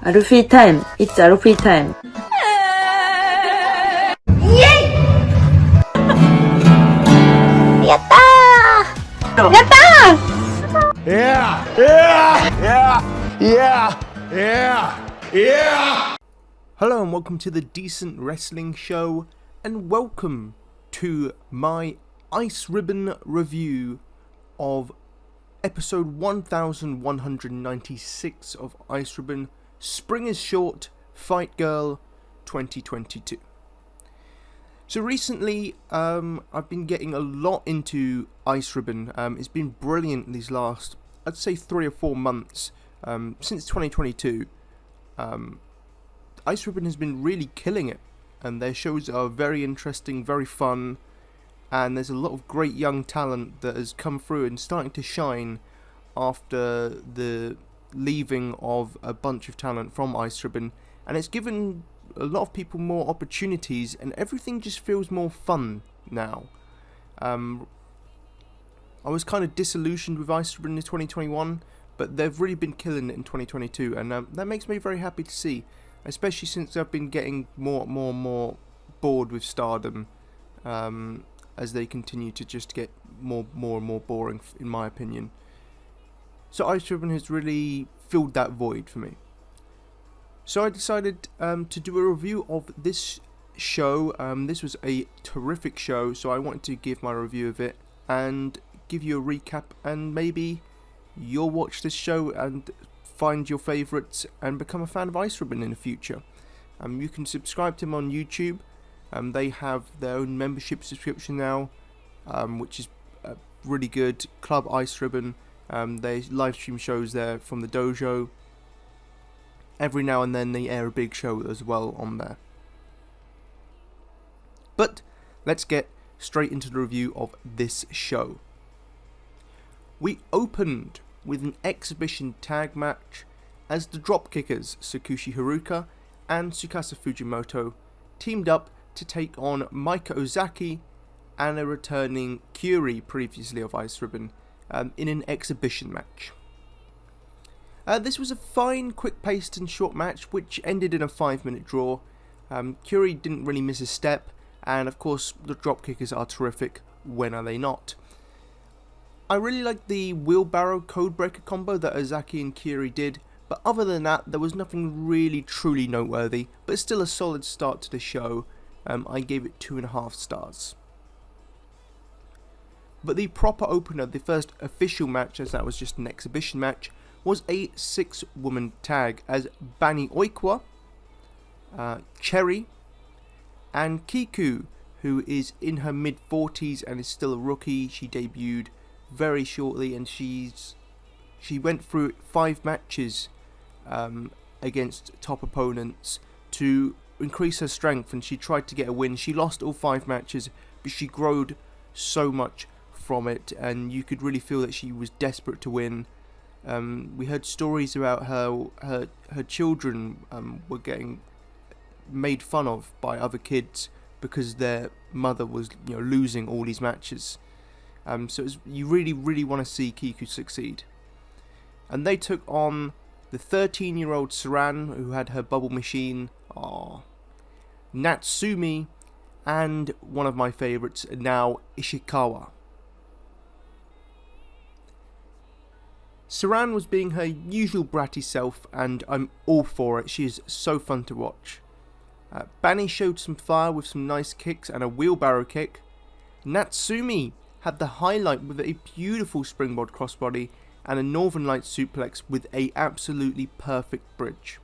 アルフィータイム It's アルフィータイムイエイやったーやったー Yeah! Yeah! Yeah! Yeah! Yeah! Yeah! Hello and welcome to the Decent Wrestling Show, and welcome to my Ice Ribbon review of episode 1196 of Ice Ribbon Spring is Short, Fight Girl 2022. So recently, I've been getting a lot into Ice Ribbon. It's been brilliant these last, I'd say 3 or 4 months, since 2022. Ice Ribbon has been really killing it, and their shows are very interesting, very fun, and there's a lot of great young talent that has come through and starting to shine after the leaving of a bunch of talent from Ice Ribbon, and it's given a lot of people more opportunities, and everything just feels more fun now. I was kind of disillusioned with Ice Ribbon in 2021, but they've really been killing it in 2022, and that makes me very happy to see, especially since I've been getting more bored with Stardom, as they continue to just get more and more boring, in my opinion. So Ice Ribbon has really filled that void for me. So I decided to do a review of this show. This was a terrific show, so I wanted to give my review of it and give you a recap, and maybe you'll watch this show and find your favourites and become a fan of Ice Ribbon in the future. You can subscribe to them on YouTube. They have their own membership subscription now, which is really good. Club Ice Ribbon. They live stream shows there from the dojo. Every now and then they air a big show as well on there. But let's get straight into the review of this show. We opened with an exhibition tag match as the Dropkickers Sakushi Haruka and Tsukasa Fujimoto teamed up to take on Maika Ozaki and a returning Kyuri, previously of Ice Ribbon, in an exhibition match. This was a fine, quick-paced and short match which ended in a 5-minute draw. Kyuri didn't really miss a step, and of course the Dropkickers are terrific, when are they not? I really liked the wheelbarrow codebreaker combo that Ozaki and Kyuri did, but other than that there was nothing really truly noteworthy, but still a solid start to the show. I gave it 2.5 stars. But the proper opener, the first official match, as that was just an exhibition match, was a 6-woman tag as Bani Oikawa, Cherry, and Kiku, who is in her mid-40s and is still a rookie. She debuted very shortly, and she went through 5 matches against top opponents to increase her strength, and she tried to get a win. She lost all 5 matches, but she growed so much from it, and you could really feel that she was desperate to win. We heard stories about her children were getting made fun of by other kids because their mother was losing all these matches. So you really want to see Kiku succeed. And they took on the 13-year-old Saran, who had her bubble machine, Natsumi, and one of my favourites now, Ishikawa. Saran was being her usual bratty self, and I'm all for it. She is so fun to watch. Bani showed some fire with some nice kicks and a wheelbarrow kick. Natsumi had the highlight with a beautiful springboard crossbody and a Northern Light suplex with a absolutely perfect bridge.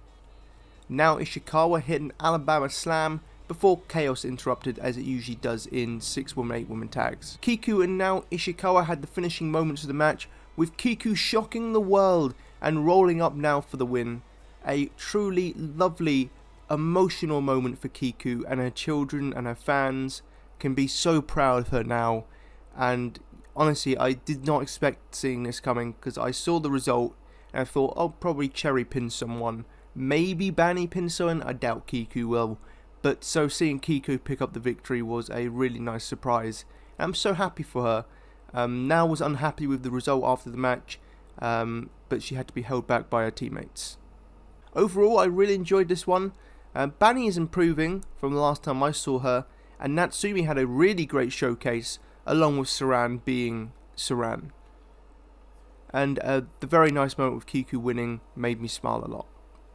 Now Ishikawa hit an Alabama slam before chaos interrupted, as it usually does in 6-woman, 8-woman tags. Kiku and now Ishikawa had the finishing moments of the match, with Kiku shocking the world and rolling up now for the win. A truly lovely, emotional moment for Kiku, and her children and her fans can be so proud of her now. And honestly, I did not expect seeing this coming, because I saw the result and I thought, oh, probably Cherry pin someone. Maybe Bani pin someone. I doubt Kiku will. But so seeing Kiku pick up the victory was a really nice surprise. I'm so happy for her. Now was unhappy with the result after the match, but she had to be held back by her teammates. Overall, I really enjoyed this one. Bani is improving from the last time I saw her, and Natsumi had a really great showcase, along with Saran being Saran. And the very nice moment with Kiku winning made me smile a lot.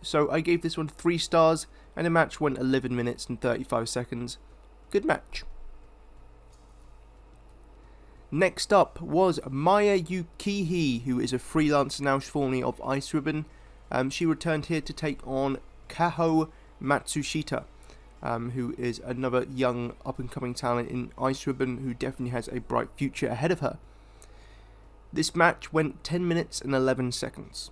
So I gave this one 3 stars, and the match went 11 minutes and 35 seconds. Good match. Next up was Maya Yukihi, who is a freelancer now, formerly of Ice Ribbon. She returned here to take on Kaho Matsushita, who is another young up-and-coming talent in Ice Ribbon who definitely has a bright future ahead of her. This match went 10 minutes and 11 seconds.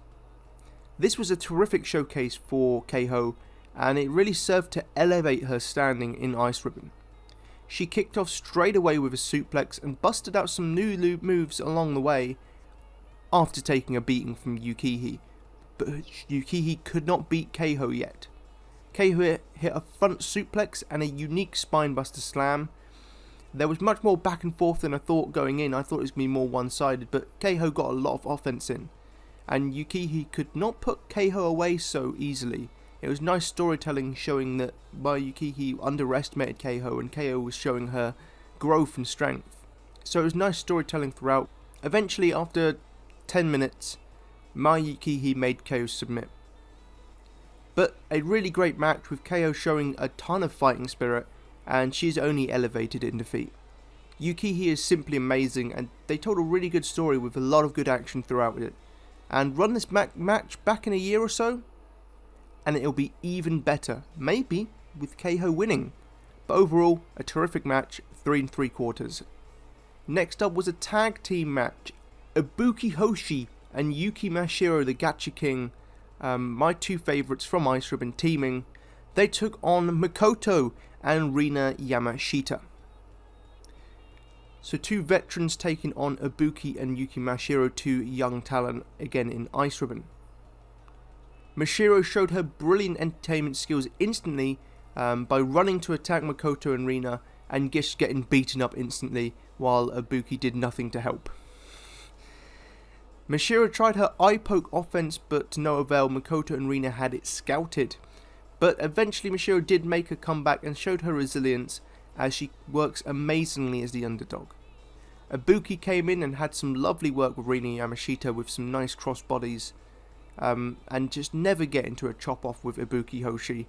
This was a terrific showcase for Kaho, and it really served to elevate her standing in Ice Ribbon. She kicked off straight away with a suplex and busted out some new moves along the way after taking a beating from Yukihi, but Yukihi could not beat Kaho yet. Kaho hit a front suplex and a unique spinebuster slam. There was much more back and forth than I thought going in. I thought it was going to be more one-sided, but Kaho got a lot of offense in, and Yukihi could not put Kaho away so easily. It was nice storytelling showing that Yukihi underestimated Kaho, and Kaho was showing her growth and strength. So it was nice storytelling throughout. Eventually, after 10 minutes, Yukihi made Kaho submit. But a really great match with Kaho showing a ton of fighting spirit, and she's only elevated in defeat. Yukihi is simply amazing, and they told a really good story with a lot of good action throughout it. And run this match back in a year or so, and it'll be even better, maybe with Kaho winning. But overall, a terrific match, 3 3/4. Next up was a tag team match. Ibuki Hoshi and Yuki Mashiro, the Gacha King, my 2 favourites from Ice Ribbon, teaming. They took on Makoto and Rina Yamashita. So 2 veterans taking on Ibuki and Yuki Mashiro, 2 young talent, again in Ice Ribbon. Mashiro showed her brilliant entertainment skills instantly by running to attack Makoto and Rina and just getting beaten up instantly, while Ibuki did nothing to help. Mashiro tried her eye poke offense, but to no avail. Makoto and Rina had it scouted. But eventually Mashiro did make a comeback and showed her resilience, as she works amazingly as the underdog. Ibuki came in and had some lovely work with Rina Yamashita with some nice crossbodies. And just never get into a chop off with Ibuki Hoshi.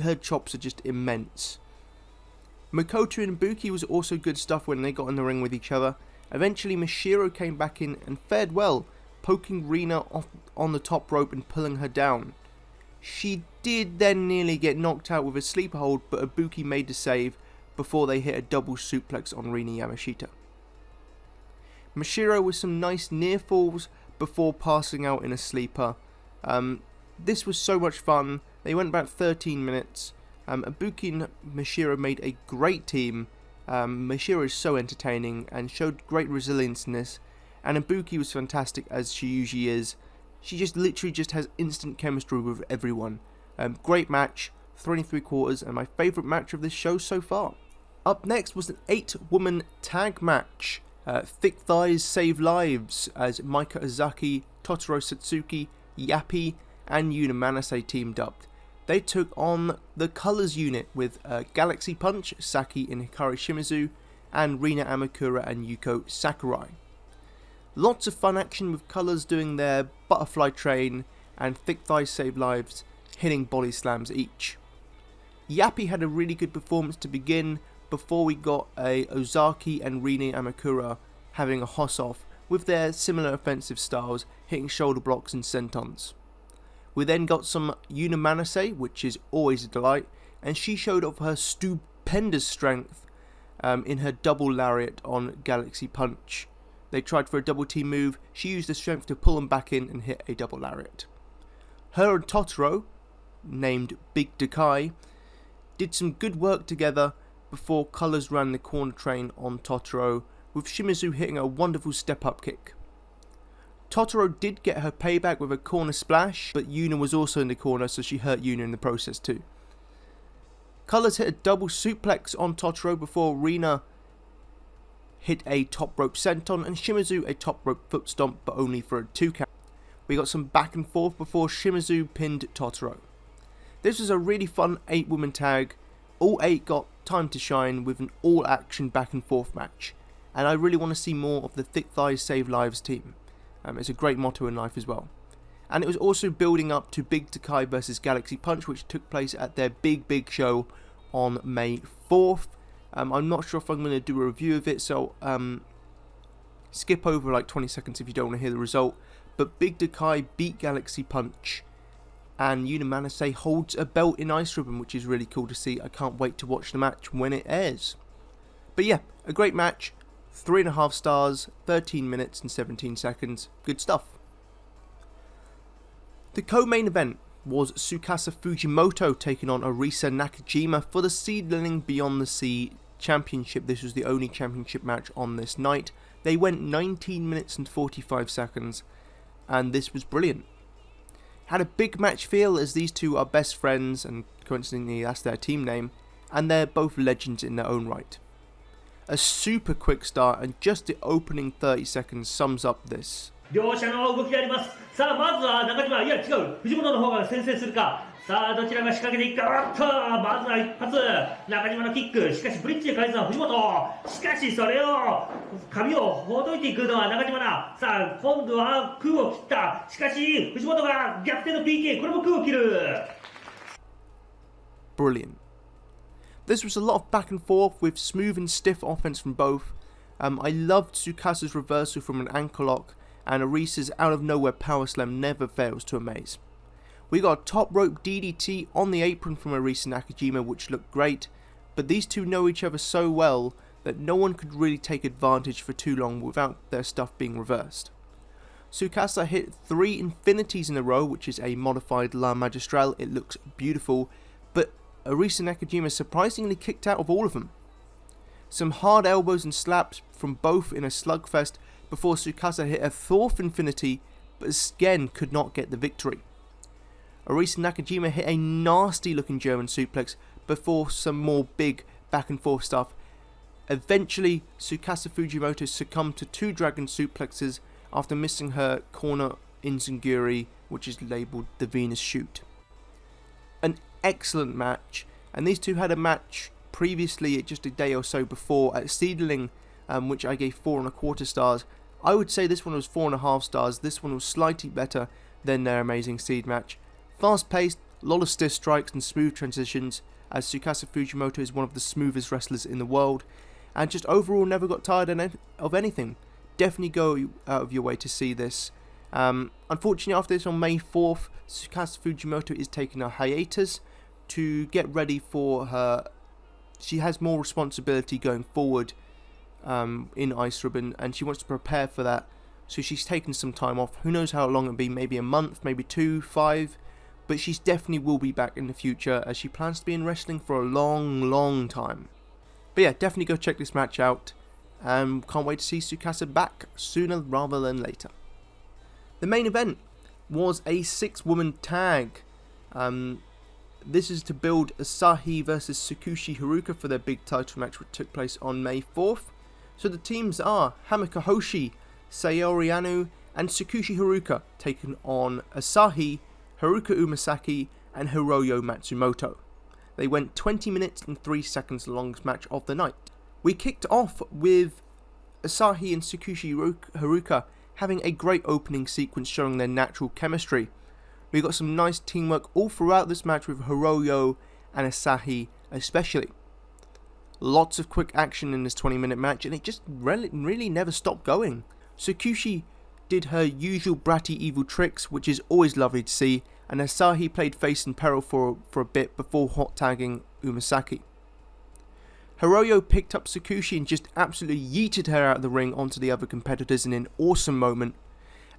Her chops are just immense. Makoto and Ibuki was also good stuff when they got in the ring with each other. Eventually Mashiro came back in and fared well, poking Rina off on the top rope and pulling her down. She did then nearly get knocked out with a sleeper hold, but Ibuki made the save before they hit a double suplex on Rina Yamashita. Mashiro with some nice near falls before passing out in a sleeper. This was so much fun. They went about 13 minutes. Ibuki and Mashiro made a great team. Mashiro is so entertaining and showed great resilience in this. And Ibuki was fantastic, as she usually is. She just literally just has instant chemistry with everyone. Great match, 3 3/4, and my favourite match of this show so far. Up next was an 8-woman tag match. Thick Thighs Save Lives, as Maika Ozaki, Totoro Satsuki, Yappy, and Yuna Manase teamed up. They took on the Colors unit with Galaxy Punch, Saki and Hikari Shimizu, and Rina Amakura and Yuko Sakurai. Lots of fun action with Colors doing their butterfly train, and Thick Thighs Save Lives hitting body slams each. Yappy had a really good performance to begin, before we got a Ozaki and Rina Amakura having a hoss-off with their similar offensive styles, hitting shoulder blocks and sentons. We then got some Yuna Manase, which is always a delight, and she showed off her stupendous strength in her double lariat on Galaxy Punch. They tried for a double team move, she used the strength to pull them back in and hit a double lariat. Her and Totoro, named Big Dakai, did some good work together before Colors ran the corner train on Totoro, with Shimizu hitting a wonderful step-up kick. Totoro did get her payback with a corner splash, but Yuna was also in the corner, so she hurt Yuna in the process too. Colors hit a double suplex on Totoro before Rina hit a top rope senton and Shimizu a top rope foot stomp, but only for a 2 count. We got some back and forth before Shimizu pinned Totoro. This was a really fun 8-woman tag. All 8 got time to shine with an all-action back and forth match. And I really want to see more of the Thick Thighs Save Lives team. It's a great motto in life as well. And it was also building up to Big Takai vs Galaxy Punch, which took place at their big show on May 4th. I'm not sure if I'm going to do a review of it, so skip over like 20 seconds if you don't want to hear the result. But Big Takai beat Galaxy Punch, and Unamanase holds a belt in Ice Ribbon, which is really cool to see. I can't wait to watch the match when it airs. But yeah, a great match. 3.5 stars, 13 minutes and 17 seconds. Good stuff. The co-main event was Tsukasa Fujimoto taking on Arisa Nakajima for the Seedling Beyond the Sea Championship. This was the only championship match on this night. They went 19 minutes and 45 seconds, and this was brilliant. Had a big match feel as these two are best friends, and coincidentally that's their team name, and they're both legends in their own right. A super quick start, and just the opening 30 seconds sums up this. 両者の動きであります。さあまずは中島、いや違う、藤本の方が先制するか。さあどちらが仕掛けていくか。おっとまずは一発、中島のキック、しかしブリッジで返すのは藤本。しかしそれを髪をほどいていくのは中島だ。さあ今度は空を切った。しかし藤本が逆転の PK、 これも空を切る。 Brilliant. This was a lot of back and forth with smooth and stiff offense from both. I loved Tsukasa's reversal from an ankle lock, and Arisa's out of nowhere power slam never fails to amaze. We got a top rope DDT on the apron from Arisa Nakajima, which looked great, but these two know each other so well that no one could really take advantage for too long without their stuff being reversed. Tsukasa hit 3 infinities in a row, which is a modified La Magistral. It looks beautiful, but Arisa Nakajima surprisingly kicked out of all of them. Some hard elbows and slaps from both in a slugfest before Tsukasa hit a 4th infinity, but again could not get the victory. Arisa Nakajima hit a nasty looking German suplex before some more big back and forth stuff. Eventually, Tsukasa Fujimoto succumbed to 2 dragon suplexes after missing her corner enziguri, which is labelled the Venus Shoot. An excellent match, and these two had a match previously just a day or so before at Seedling, which I gave 4.25 stars. I would say this one was 4.5 stars. This one was slightly better than their amazing Seed match. Fast paced, a lot of stiff strikes and smooth transitions, as Tsukasa Fujimoto is one of the smoothest wrestlers in the world, and just overall never got tired of anything. Definitely go out of your way to see this. Unfortunately, after this on May 4th, Tsukasa Fujimoto is taking a hiatus to get ready for her. She has more responsibility going forward in Ice Ribbon, and she wants to prepare for that, so she's taken some time off. Who knows how long it'll be, maybe a month, maybe 2, 5, but she definitely will be back in the future, as she plans to be in wrestling for a long time. But yeah, definitely go check this match out. Can't wait to see Tsukasa back sooner rather than later. The main event was a 6-woman tag. This is to build Asahi versus Sakushi Haruka for their big title match, which took place on May 4th. So the teams are Hamika Hoshi, Sayori Anu, and Sakushi Haruka, taking on Asahi, Haruka Umasaki, and Hiroyo Matsumoto. They went 20 minutes and 3 seconds, the longest match of the night. We kicked off with Asahi and Sakushi Haruka having a great opening sequence showing their natural chemistry. We got some nice teamwork all throughout this match with Hiroyo and Asahi especially. Lots of quick action in this 20-minute match, and it just really never stopped going. Sakushi did her usual bratty evil tricks, which is always lovely to see, and Asahi played face in peril for a bit before hot tagging Umasaki. Hiroyo picked up Sakushi and just absolutely yeeted her out of the ring onto the other competitors in an awesome moment,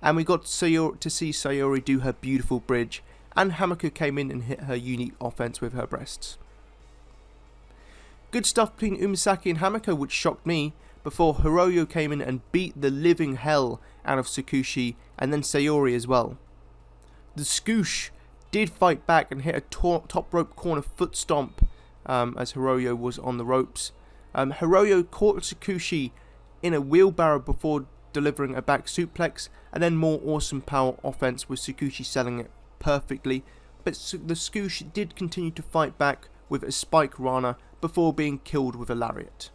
and we got to see Sayori do her beautiful bridge, and Hamika came in and hit her unique offense with her breasts. Good stuff between Umasaki and Hamika, which shocked me, before Hiroyo came in and beat the living hell out of Sakushi, and then Sayori as well. The Scoosh did fight back and hit a top rope corner foot stomp as Hiroyo was on the ropes. Hiroyo caught Sakushi in a wheelbarrow before delivering a back suplex, and then more awesome power offense with Sakushi selling it perfectly, but the Tsukasa did continue to fight back with a spike Rana before being killed with a lariat.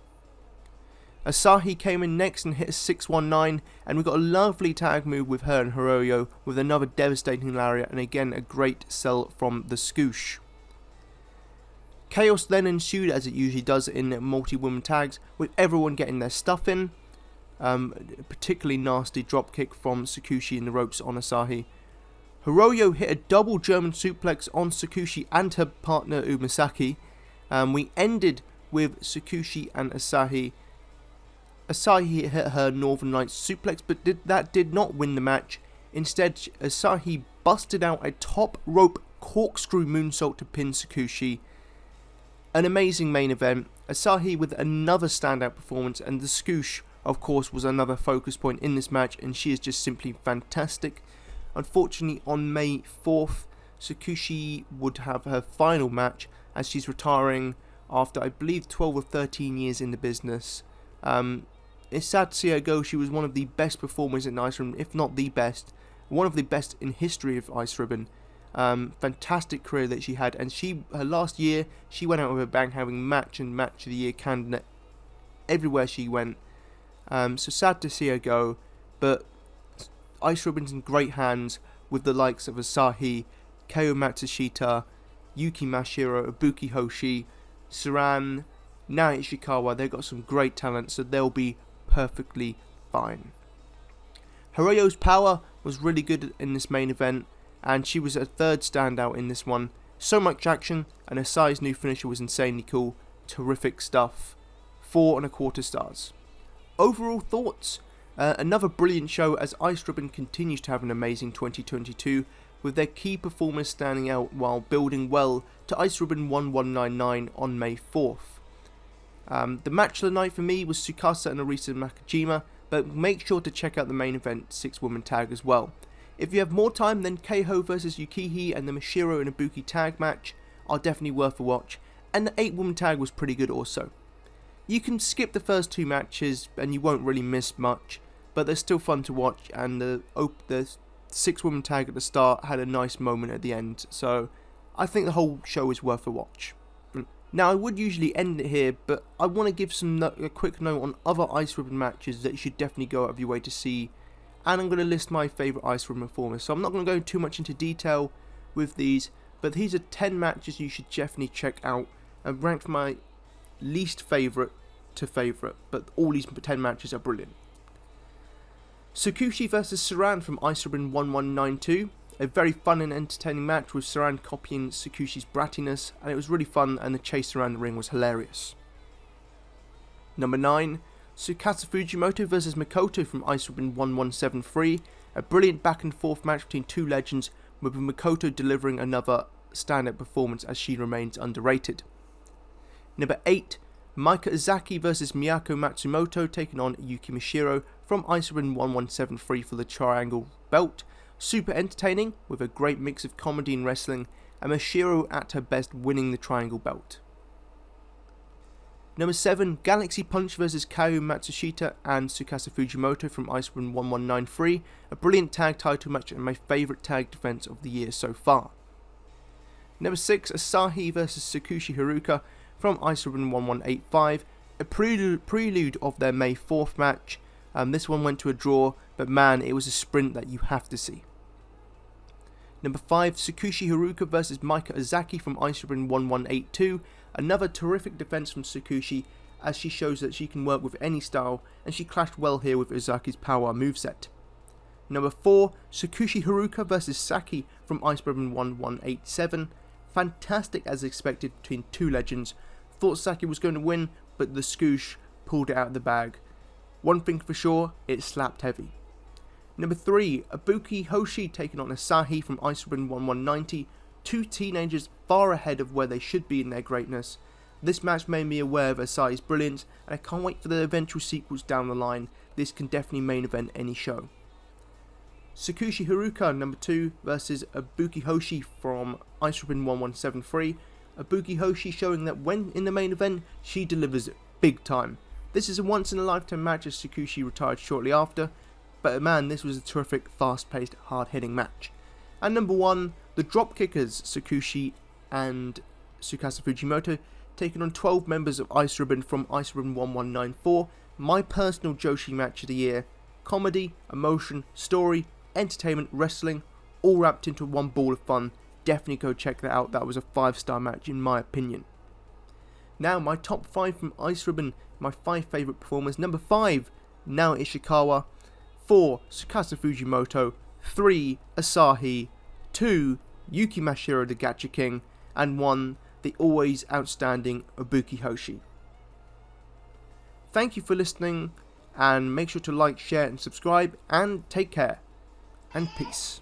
Asahi came in next and hit a 619, and we got a lovely tag move with her and Hiroyo with another devastating lariat, and again a great sell from the Tsukasa. Chaos then ensued, as it usually does in multi-woman tags, with everyone getting their stuff in. Particularly nasty dropkick from Sakushi in the ropes on Asahi. Hiroyo hit a double German suplex on Sakushi and her partner Umasaki. We ended with Sakushi and Asahi. Asahi hit her Northern Lights suplex, but that did not win the match. Instead, Asahi busted out a top rope corkscrew moonsault to pin Sakushi. An amazing main event. Asahi with another standout performance, and the Tsukasa, of course, was another focus point in this match, and she is just simply fantastic. Unfortunately, on May 4th, Sukuchi would have her final match as she's retiring after, I believe, 12 or 13 years in the business. It's sad to see her go. She was one of the best performers in Ice Ribbon, if not the best. One of the best in history of Ice Ribbon. Fantastic career that she had, and her last year, she went out with a bang, having match and match of the year candidate everywhere she went. So sad to see her go, but Ice Ribbon's in great hands with the likes of Asahi, Keiyo Matsushita, Yuki Mashiro, Ibuki Hoshi, Saran, Naoya Ishikawa. They've got some great talent, so they'll be perfectly fine. Hiroyo's power was really good in this main event, and she was a third standout in this one. So much action, and Asahi's new finisher was insanely cool. Terrific stuff. 4.25 stars. Overall thoughts? Another brilliant show as Ice Ribbon continues to have an amazing 2022, with their key performers standing out while building well to Ice Ribbon 1199 on May 4th. The match of the night for me was Tsukasa and Arisa Nakajima, but make sure to check out the main event 6-woman tag as well. If you have more time, then Keiho vs Yukihi and the Mashiro and Ibuki tag match are definitely worth a watch, and the 8-woman tag was pretty good also. You can skip the first 2 matches and you won't really miss much, but they're still fun to watch, and the 6-woman tag at the start had a nice moment at the end, so I think the whole show is worth a watch. Now, I would usually end it here, but I want to give a quick note on other Ice Ribbon matches that you should definitely go out of your way to see, and I'm going to list my favourite Ice Ribbon performers, so I'm not going to go too much into detail with these, but these are 10 matches you should definitely check out, and ranked from my least favourite to favourite, but all these 10 matches are brilliant. Sukuchi vs Saran from Ice Ribbon 1192. A very fun and entertaining match with Saran copying Sukuchi's brattiness, and it was really fun, and the chase around the ring was hilarious. Number 9. Tsukasa Fujimoto vs Makoto from Ice Ribbon 1173. A brilliant back and forth match between two legends, with Makoto delivering another standout performance as she remains underrated. Number 8. Maika Ozaki vs Miyako Matsumoto taking on Yuki Mashiro from Ice Ribbon 1173 for the Triangle Belt. Super entertaining, with a great mix of comedy and wrestling, and Mashiro at her best winning the Triangle Belt. Number 7, Galaxy Punch vs Keiyo Matsushita and Tsukasa Fujimoto from Ice Ribbon 1193, a brilliant tag title match and my favourite tag defence of the year so far. Number 6, Asahi vs Sakushi Haruka from Ice Ribbon 1185, a prelude of their May 4th match. This one went to a draw, but man, it was a sprint that you have to see. Number 5, Sakushi Haruka vs Maika Ozaki from Ice Ribbon 1182. Another terrific defense from Sakushi, as she shows that she can work with any style, and she clashed well here with Ozaki's power moveset. Number 4, Sakushi Haruka vs Saki from Ice Ribbon 1187. Fantastic as expected between two legends. Thought Saki was going to win, but the Skoosh pulled it out of the bag. One thing for sure, it slapped heavy. Number 3, Ibuki Hoshi taking on Asahi from Ice Ribbon 1190. Two teenagers far ahead of where they should be in their greatness. This match made me aware of Asahi's brilliance, and I can't wait for the eventual sequels down the line. This can definitely main event any show. Sakushi Haruka, number 2, versus Ibuki Hoshi from Ice Ribbon 1173. Ibuki Hoshi showing that when in the main event, she delivers big time. This is a once in a lifetime match as Sakushi retired shortly after, but man, this was a terrific, fast-paced, hard-hitting match. And number 1, the drop kickers Sakushi and Tsukasa Fujimoto taking on 12 members of Ice Ribbon from Ice Ribbon 1194, my personal Joshi match of the year. Comedy, emotion, story, entertainment, wrestling, all wrapped into one ball of fun. Definitely go check that out. That was a 5-star match in my opinion. Now my top 5 from Ice Ribbon, my 5 favourite performers. Number 5, Naoya Ishikawa. 4, Tsukasa Fujimoto. 3, Asahi. 2, Yuki Mashiro the Gacha King. And 1, the always outstanding Ibuki Hoshi. Thank you for listening, and make sure to like, share and subscribe, and take care, and peace.